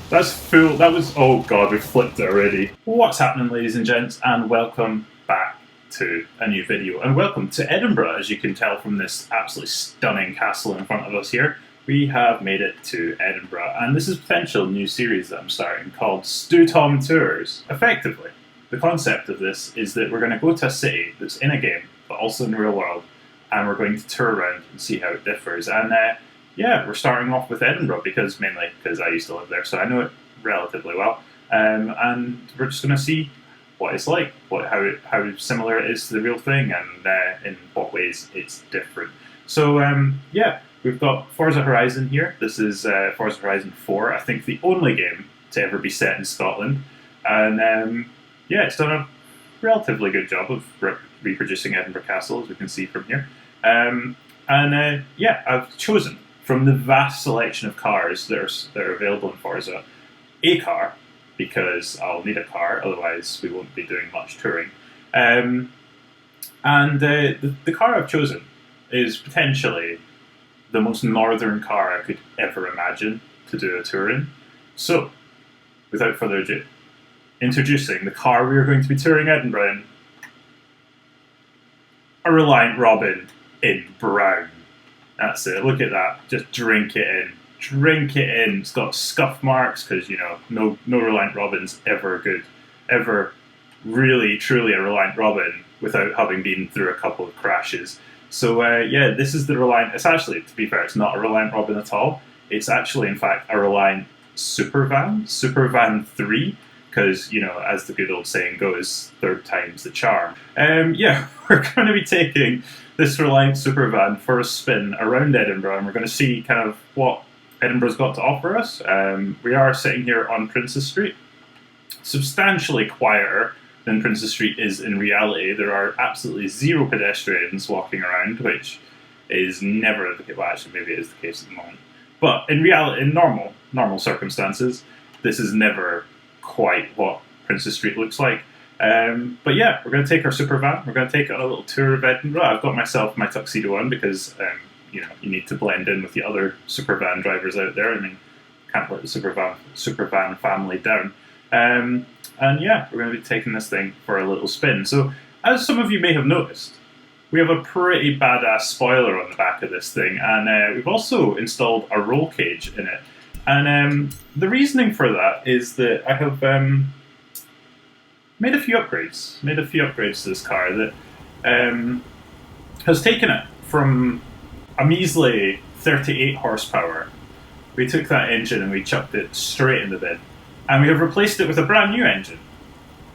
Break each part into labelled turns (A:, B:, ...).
A: That's full. That was. Oh god, we flipped it already. What's happening, ladies and gents, and welcome back to a new video. And welcome to Edinburgh, as you can tell from this absolutely stunning castle in front of us here. We have made it to Edinburgh, and this is a potential new series that I'm starting called StewThom Tours. Effectively, the concept of this is that we're going to go to a city that's in a game, but also in the real world, and we're going to tour around and see how it differs. And yeah, we're starting off with Edinburgh mainly because I used to live there, so I know it relatively well. And we're just going to see what it's like, how similar it is to the real thing, and in what ways it's different. So yeah, we've got Forza Horizon here. This is Forza Horizon 4, I think the only game to ever be set in Scotland. And yeah, it's done a relatively good job of reproducing Edinburgh Castle, as we can see from here. Yeah, I've chosen from the vast selection of cars that are available in Forza, a car, because I'll need a car, otherwise we won't be doing much touring. The car I've chosen is potentially the most northern car I could ever imagine to do a tour in. So, without further ado, introducing the car we are going to be touring Edinburgh in, a Reliant Robin in brown. That's it, look at that, just drink it in. Drink it in. It's got scuff marks because, you know, no Reliant Robin's ever good. Ever really, truly a Reliant Robin without having been through a couple of crashes. So yeah, this is the Reliant. It's actually, to be fair, it's not a Reliant Robin at all. It's actually, in fact, a Reliant Supervan 3, because, you know, as the good old saying goes, third time's the charm. Yeah, we're going to be taking this Reliant Supervan for a spin around Edinburgh, and we're going to see kind of what Edinburgh's got to offer us. We are sitting here on Princes Street, substantially quieter than Princes Street is in reality. There are absolutely zero pedestrians walking around, which is never the case. Well, actually, maybe it is the case at the moment. But in reality, in normal circumstances, this is never quite what Princes Street looks like. But yeah, we're going to take our super van. We're going to take it on a little tour of Edinburgh. I've got myself my tuxedo on because you know, you need to blend in with the other super van drivers out there. I mean, can't let the super van family down. And yeah, we're going to be taking this thing for a little spin. So, as some of you may have noticed, we have a pretty badass spoiler on the back of this thing, and we've also installed a roll cage in it. And the reasoning for that is that I have made a few upgrades to this car that has taken it from a measly 38 horsepower. We took that engine and we chucked it straight in the bin. And we have replaced it with a brand new engine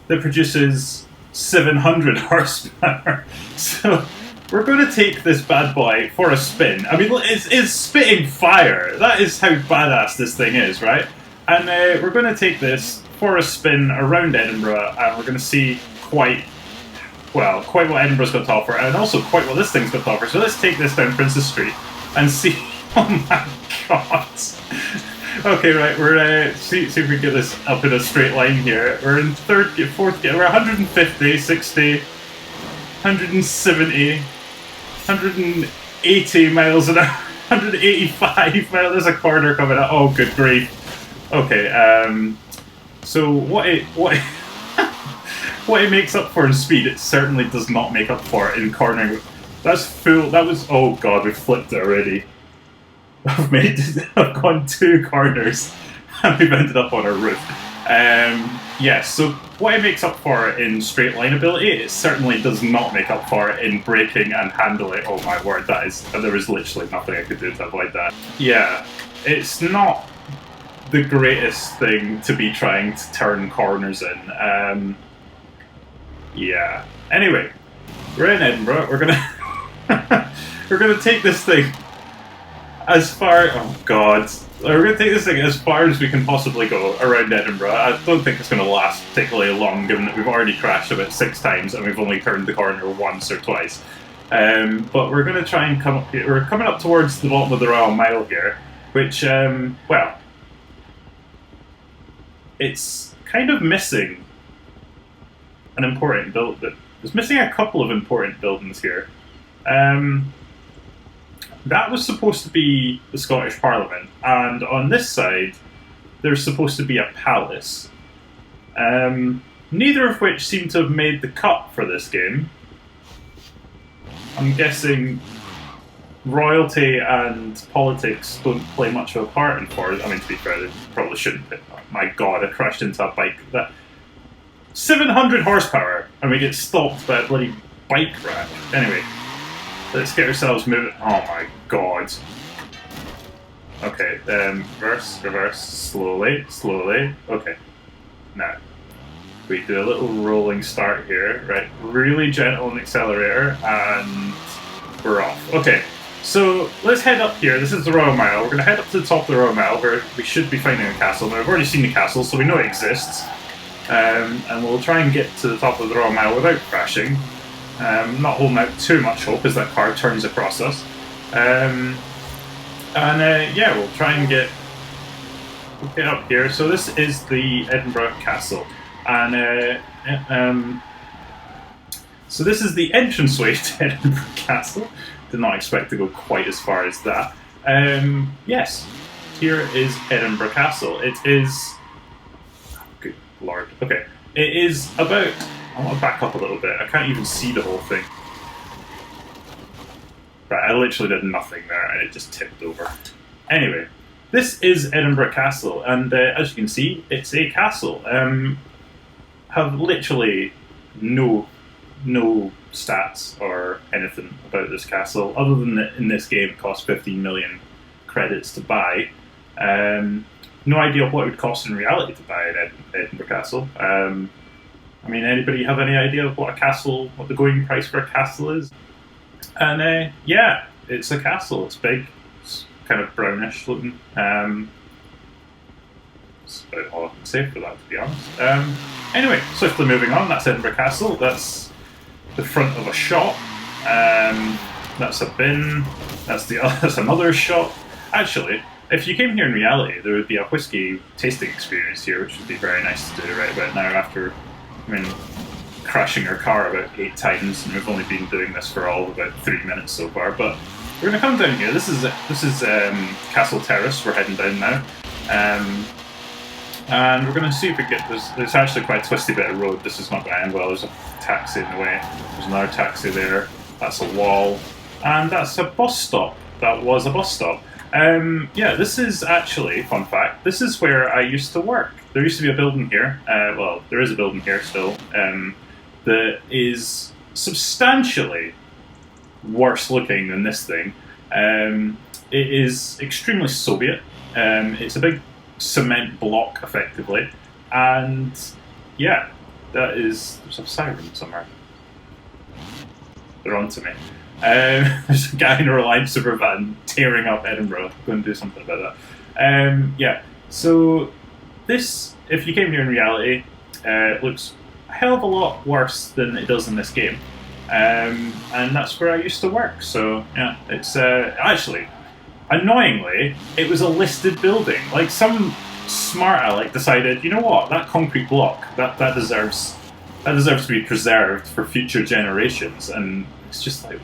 A: that produces 700 horsepower. So we're going to take this bad boy for a spin. I mean, it's spitting fire. That is how badass this thing is, right? And we're going to take this for a spin around Edinburgh, and we're going to see quite what Edinburgh's got to offer, and also quite what this thing's got to offer. So let's take this down Princes Street and see. Oh my god. Okay, right, we're see if we can get this up in a straight line here. We're in fourth gear. We're 150, 60, 170, 180 miles an hour, 185 miles. There's a corner coming up. Oh, good grief. Okay, so what it makes up for in speed, it certainly does not make up for it in cornering. That's full. That was. Oh god, we flipped it already. I've gone two corners and we've ended up on a roof. Yeah, so what it makes up for in straight line ability, it certainly does not make up for it in braking and handling. Oh my word, there was literally nothing I could do to avoid that. Yeah, it's not the greatest thing to be trying to turn corners in. Yeah. Anyway, we're in Edinburgh. We're gonna take this thing as far. Oh god, we're gonna take this thing as far as we can possibly go around Edinburgh. I don't think it's gonna last particularly long, given that we've already crashed about 6 times and we've only turned the corner once or twice. But we're gonna try and come up here. We're coming up towards the bottom of the Royal Mile here, which well, it's kind of missing an important building. It's missing a couple of important buildings here. That was supposed to be the Scottish Parliament, and on this side there's supposed to be a palace. Neither of which seem to have made the cut for this game. I'm guessing royalty and politics don't play much of a part in Forza. I mean, to be fair, they probably shouldn't. But, oh my god, I crashed into a bike. That 700 horsepower, and we get stopped by a bloody bike rack. Anyway, let's get ourselves moving. Oh my god. Okay, reverse, slowly. Okay, now we do a little rolling start here, right? Really gentle on the accelerator, and we're off. Okay. So let's head up here. This is the Royal Mile. We're going to head up to the top of the Royal Mile where we should be finding a castle. Now, we've already seen the castle, so we know it exists. And we'll try and get to the top of the Royal Mile without crashing. Not holding out too much hope as that car turns across us. Yeah, we'll try and get up here. So this is the Edinburgh Castle. And so this is the entranceway to Edinburgh Castle. Did not expect to go quite as far as that. Yes, here is Edinburgh Castle. It is... Oh, good lord. Okay. It is about... I want to back up a little bit. I can't even see the whole thing. Right, I literally did nothing there and it just tipped over. Anyway, this is Edinburgh Castle, and as you can see, it's a castle. Have literally no stats or anything about this castle, other than that in this game it costs 15 million credits to buy. No idea what it would cost in reality to buy an Edinburgh Castle. I mean, anybody have any idea of what the going price for a castle is? And yeah, it's a castle. It's big. It's kind of brownish looking. That's about all I can say for that, to be honest. Anyway, swiftly moving on. That's Edinburgh Castle. That's the front of a shop. That's a bin. That's another shop. Actually, if you came here in reality, there would be a whiskey tasting experience here, which would be very nice to do right about now after, crashing our car about 8 times, and we've only been doing this for all of about 3 minutes so far. But we're going to come down here. This is Castle Terrace. We're heading down now. And we're going to see if we get this. It's actually quite a twisty bit of road. This is not going to end well. There's a taxi in the way. There's another taxi there. That's a wall. And that's a bus stop. That was a bus stop. Yeah, this is actually, fun fact, this is where I used to work. There used to be a building here. Well, there is a building here still. That is substantially worse looking than this thing. It is extremely Soviet. It's a big cement block, effectively, and yeah, there's a siren somewhere. They're on to me. There's a guy in a Reliant Supervan tearing up Edinburgh. I'm going to do something about that. Yeah, so this, if you came here in reality, it looks a hell of a lot worse than it does in this game, and that's where I used to work. So yeah, it's actually, annoyingly, it was a listed building. Like, some smart aleck decided, you know what, that concrete block, that deserves to be preserved for future generations. And it's just like,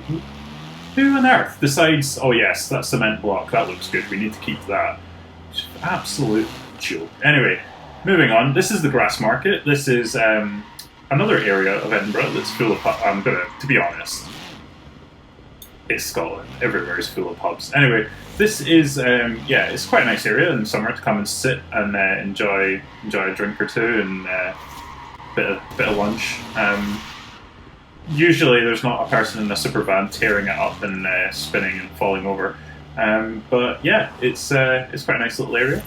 A: who on earth decides, oh yes, that cement block, that looks good, we need to keep that? Absolute joke. Anyway, moving on. This is the Grass Market. This is another area of Edinburgh that's full of to be honest, it's Scotland. Everywhere is full of pubs. Anyway, this is, yeah, it's quite a nice area in summer to come and sit and enjoy a drink or two and bit of lunch. Usually there's not a person in a super van tearing it up and spinning and falling over. But yeah, it's quite a nice little area.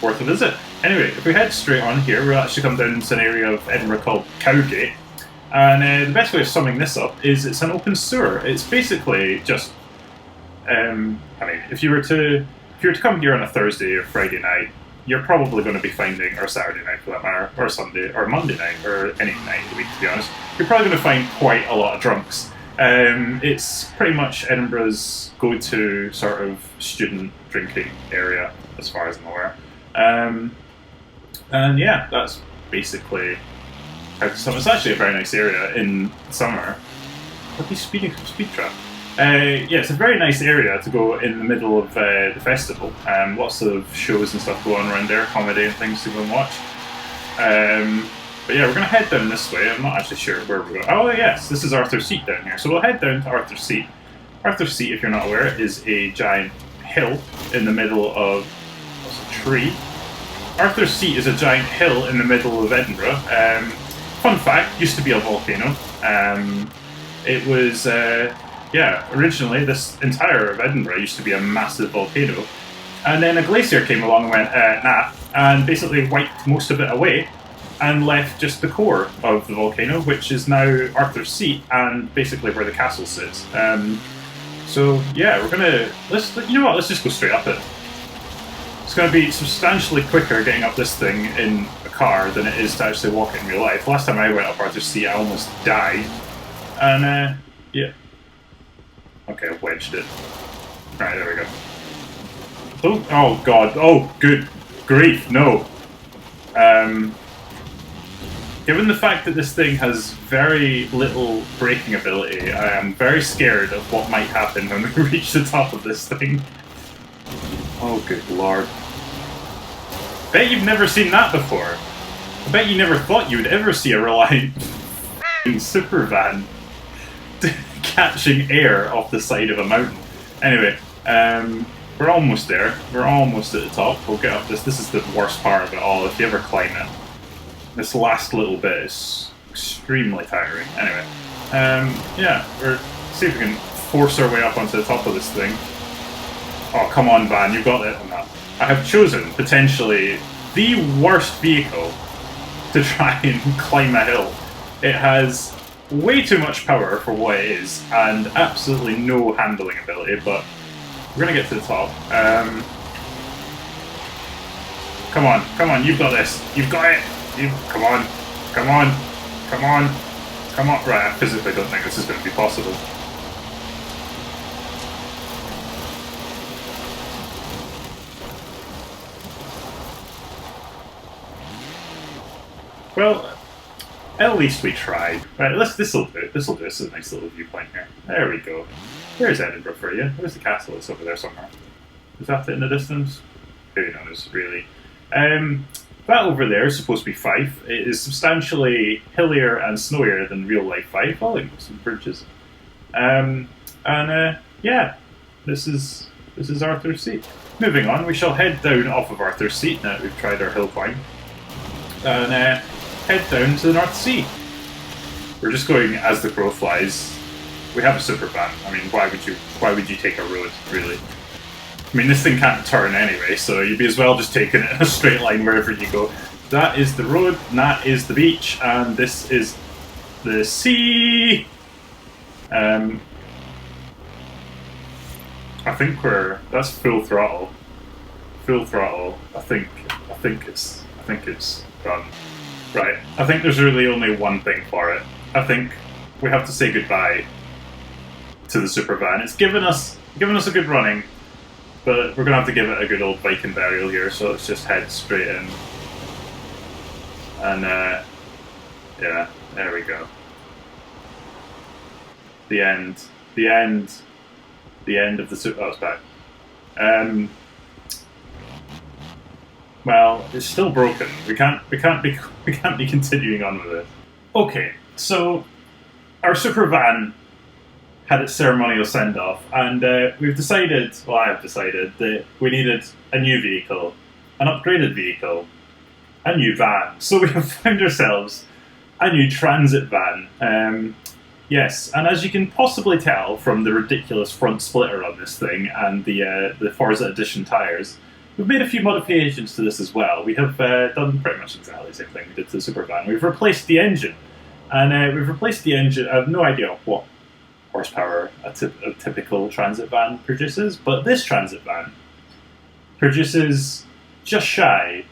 A: Worth a visit. Anyway, if we head straight on here, we'll actually come down to an area of Edinburgh called Cowgate. And the best way of summing this up is it's an open sewer. It's basically just, I mean, if you were to come here on a Thursday or Friday night, you're probably going to be finding, or Saturday night for that matter, or Sunday, or Monday night, or any night of the week, to be honest, you're probably going to find quite a lot of drunks. It's pretty much Edinburgh's go-to sort of student drinking area, as far as I'm aware. And yeah, that's basically how to sum. It's actually a very nice area in summer. Look, he's speed trap. Yeah, it's a very nice area to go in the middle of the festival. Lots of shows and stuff go on around there, comedy and things to go and watch. But yeah, we're going to head down this way. I'm not actually sure where we're going. Oh yes, this is Arthur's Seat down here. So we'll head down to Arthur's Seat. Arthur's Seat, if you're not aware, is a giant hill in the middle of a tree. Arthur's Seat is a giant hill in the middle of Edinburgh. Fun fact, used to be a volcano. It was... yeah, originally this entire of Edinburgh used to be a massive volcano. And then a glacier came along and went, nah, and basically wiped most of it away and left just the core of the volcano, which is now Arthur's Seat and basically where the castle sits. So yeah, we're gonna, you know what, let's just go straight up it. It's gonna be substantially quicker getting up this thing in a car than it is to actually walk it in real life. Last time I went up Arthur's Seat, I almost died. And yeah. Okay, I've wedged it. Right, there we go. Oh god, oh good grief, no. Given the fact that this thing has very little braking ability, I am very scared of what might happen when we reach the top of this thing. Oh good lord. Bet you've never seen that before. I bet you never thought you would ever see a Reliant super van catching air off the side of a mountain. Anyway, we're almost there. We're almost at the top. We'll get up this. This is the worst part of it all. If you ever climb it, this last little bit is extremely tiring. Anyway, yeah, we're see if we can force our way up onto the top of this thing. Oh come on, van, you got it. Oh, no. I have chosen potentially the worst vehicle to try and climb a hill. It has way too much power for what it is, and absolutely no handling ability, but we're gonna get to the top. Come on, you've got this. You've got it! Come on. Right, I physically don't think this is gonna be possible. Well, at least we tried. Right, this'll do. This is a nice little viewpoint here. There we go. There's Edinburgh for you. There's the castle. It's over there somewhere. Is that it in the distance? Who knows, really. That over there is supposed to be Fife. It is substantially hillier and snowier than real life Fife. Oh, look, some bridges. Yeah, this is Arthur's Seat. Moving on, we shall head down off of Arthur's Seat now that we've tried our hill climb. And head down to the North Sea. We're just going as the crow flies. We have a super van. I mean, why would you take a road, really? I mean, this thing can't turn anyway, so you'd be as well just taking it in a straight line wherever you go. That is the road, and that is the beach, and this is the sea. I think that's full throttle. Full throttle. I think it's done. Right. I think there's really only one thing for it. I think we have to say goodbye to the super van. It's given us a good running, but we're gonna have to give it a good old Viking burial here. So let's just head straight in. And yeah, there we go. The end of the super. Oh, it's back. Well, it's still broken. We can't be continuing on with it. Okay, so our super van had its ceremonial send off, and we've decided. Well, I've decided that we needed a new vehicle, an upgraded vehicle, a new van. So we have found ourselves a new transit van. Yes, and as you can possibly tell from the ridiculous front splitter on this thing and the Forza Edition tyres, we've made a few modifications to this as well. We have done pretty much exactly the same thing we did to the super van. We've replaced the engine, and I have no idea what horsepower a typical transit van produces, but this transit van produces just shy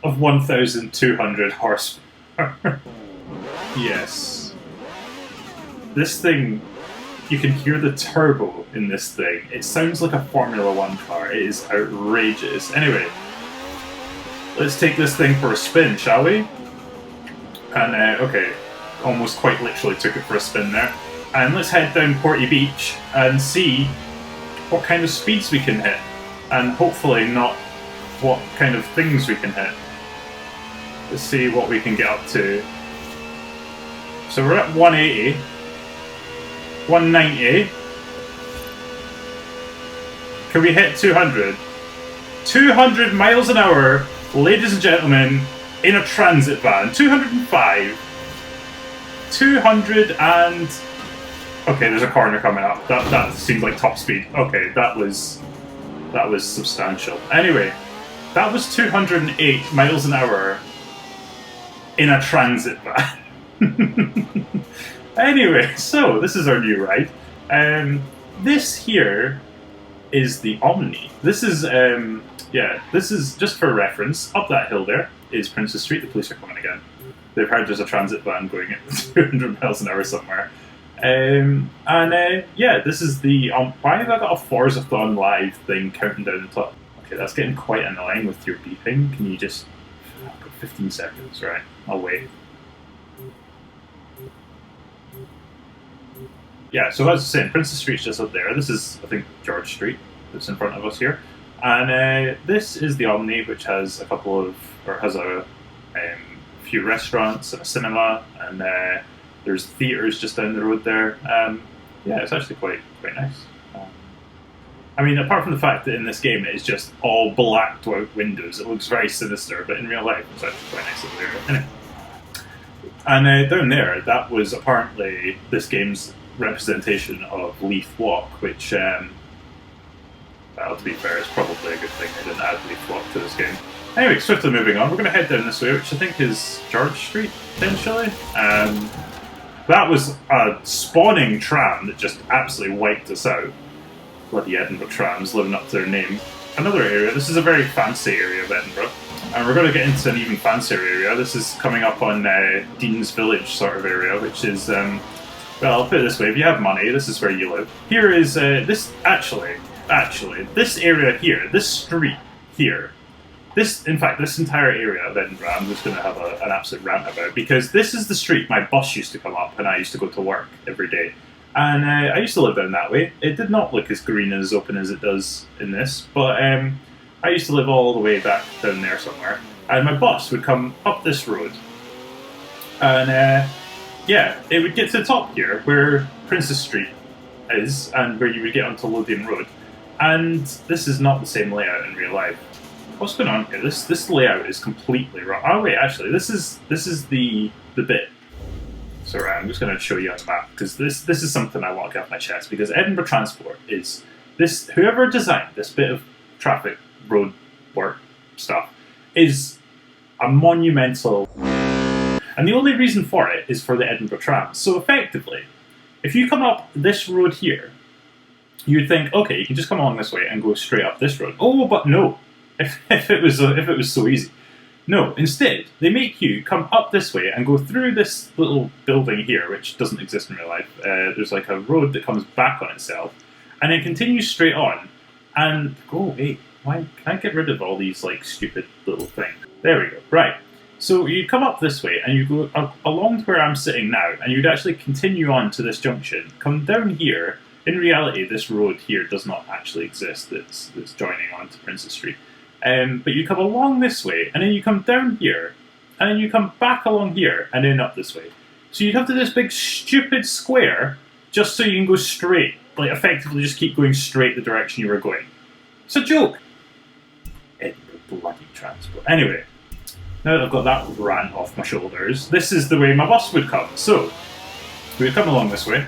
A: of 1,200 horsepower. Yes. This thing, you can hear the turbo in this thing. It sounds like a Formula 1 car. It is outrageous. Anyway, let's take this thing for a spin, shall we? And, okay, almost quite literally took it for a spin there. And let's head down Porty Beach and see what kind of speeds we can hit. And hopefully not what kind of things we can hit. Let's see what we can get up to. So we're at 180. 190. Can we hit 200? 200 miles an hour, ladies and gentlemen, in a transit van. 205. 200 and... Okay, there's a corner coming up. That seems like top speed. Okay, that was substantial. Anyway, that was 208 miles an hour in a transit van. Anyway, so this is our new ride. This here is the Omni. This is this is just for reference. Up that hill there is Princess Street. The police are coming again. They've heard there's a transit van going at 200 miles an hour somewhere. This is the why have I got a StewThom live thing counting down the top? Okay, that's getting quite annoying with your beeping. Can you just 15 seconds, right? I'll wait. Yeah, so as I was saying, Princess Street's just up there. This is, I think, George Street that's in front of us here. And this is the Omni, which has a few restaurants and a cinema, and there's theatres just down the road there. It's actually quite nice. I mean, apart from the fact that in this game it is just all blacked out windows, it looks very sinister, but in real life it's actually quite nice over there. Anyway. And down there, that was apparently this game's representation of Leaf Walk, which, to be fair, is probably a good thing they didn't add Leaf Walk to this game. Anyway, swiftly moving on, we're going to head down this way, which I think is George Street, potentially. That was a spawning tram that just absolutely wiped us out. Bloody Edinburgh trams living up to their name. Another area, this is a very fancy area of Edinburgh. And we're going to get into an even fancier area. This is coming up on Dean's Village sort of area, which is, well, I'll put it this way, if you have money, this is where you live. Here is, this area here, this street here, in fact, this entire area of Edinburgh, I'm just going to have an absolute rant about, because this is the street my bus used to come up and I used to go to work every day. And I used to live down that way. It did not look as green and as open as it does in this, but I used to live all the way back down there somewhere. And my bus would come up this road. And it would get to the top here, where Princess Street is, and where you would get onto Lothian Road. And this is not the same layout in real life. What's going on here? This layout is completely wrong. Oh wait, actually, this is the bit. So right, I'm just going to show you on the map, because this is something I want to get off my chest, because Edinburgh Transport is this. Whoever designed this bit of traffic road work stuff is a monumental. And the only reason for it is for the Edinburgh trams. So effectively, if you come up this road here, you'd think, okay, you can just come along this way and go straight up this road. Oh, but no. If it was so easy. No, instead, they make you come up this way and go through this little building here, which doesn't exist in real life. There's like a road that comes back on itself, and then continues straight on, and go away. Why can't I get rid of all these like stupid little things? There we go. Right. So you come up this way, and you go along to where I'm sitting now, and you'd actually continue on to this junction, come down here. In reality, this road here does not actually exist that's joining on to Princess Street. But you come along this way, and then you come down here, and then you come back along here, and then up this way. So you come to this big stupid square, just so you can go straight. Like, effectively just keep going straight the direction you were going. It's a joke. Edinburgh bloody transport. Anyway, now that I've got that rant off my shoulders, this is the way my bus would come. So, we would come along this way,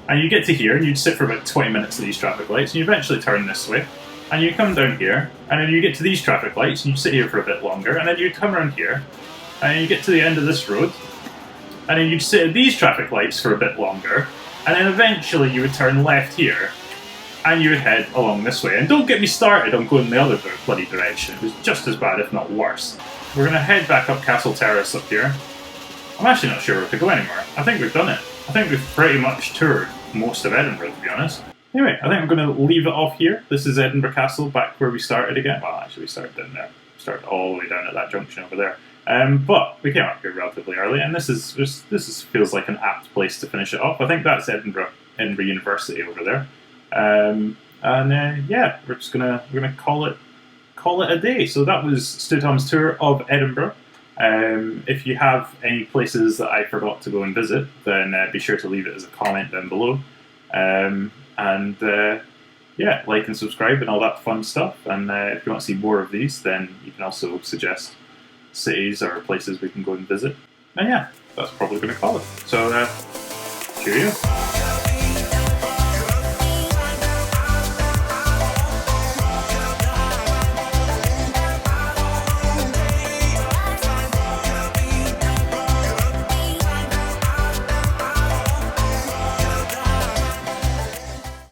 A: and you get to here, and you'd sit for about 20 minutes at these traffic lights, and you eventually turn this way. And you come down here, and then you get to these traffic lights, and you sit here for a bit longer, and then you come around here, and then you get to the end of this road, and then you'd sit at these traffic lights for a bit longer, and then eventually you would turn left here, and you would head along this way. And don't get me started on going the other bloody direction. It was just as bad, if not worse. We're going to head back up Castle Terrace up here. I'm actually not sure where to go anymore. I think we've done it. I think we've pretty much toured most of Edinburgh, to be honest. Anyway, I think I'm going to leave it off here. This is Edinburgh Castle, back where we started again. Well, actually, we started down there. We started all the way down at that junction over there. But we came up here relatively early, and this feels like an apt place to finish it off. I think that's Edinburgh University over there. Yeah, we're gonna call it a day. So that was StewThom's tour of Edinburgh. If you have any places that I forgot to go and visit, then be sure to leave it as a comment down below. Yeah, like and subscribe and all that fun stuff. And if you want to see more of these, then you can also suggest cities or places we can go and visit. And yeah, that's probably going to call it. So, cheerio.